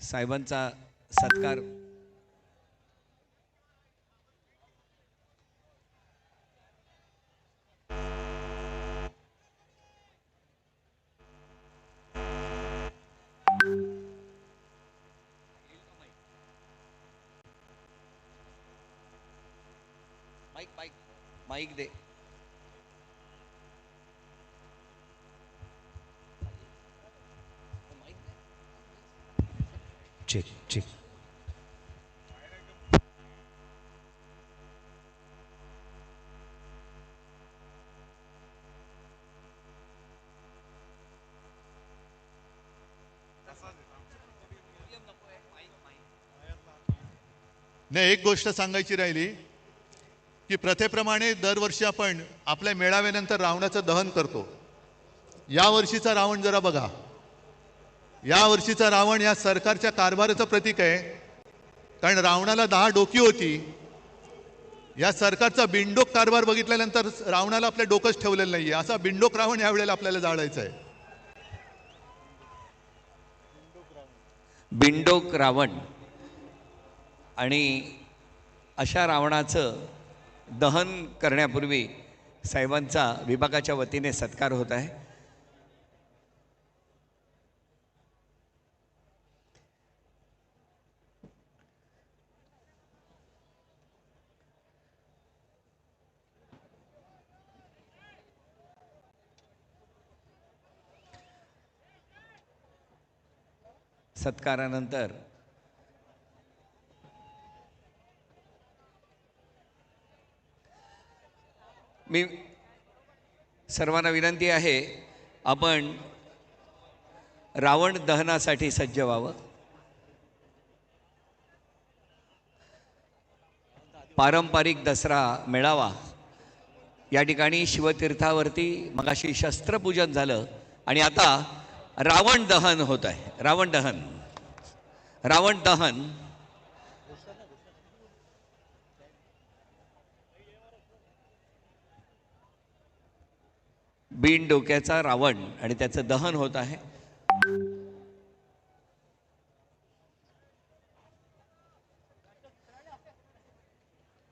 साहेबांचा सत्कार mike mike mike दे. Check check. नाही, एक गोष्ट सांगायची राहिली की प्रथेप्रमाणे दरवर्षी आपण आपल्या मेळाव्यानंतर रावणाचं दहन करतो. या वर्षीचा रावण जरा बघा. या वर्षीचा रावण या सरकारच्या कारभाराचं प्रतीक आहे. कारण रावणाला 10 डोकी होती. या सरकारचा बिंडोक कारभार बघितल्यानंतर रावणाला आपल्या डोकंच ठेवलेलं नाहीये. असा बिंडोक रावण यावेळेला आपल्याला जाळायचा आहे. बिंडोक रावण आणि अशा रावणाचं दहन करण्यापूर्वी साहेबांचा विभागाच्या वतीने सत्कार होत आहे. सत्कारानंतर मी सर्वांना विनंती आहे, आपण रावण दहनासाठी सज्ज व्हावं. पारंपरिक दसरा मेळावा या ठिकाणी शिवतीर्थावरती मगाशी शस्त्रपूजन झालं आणि आता रावण दहन होत आहे. रावण दहन बिन डोक्याचा रावण आणि त्याचं दहन होत आहे.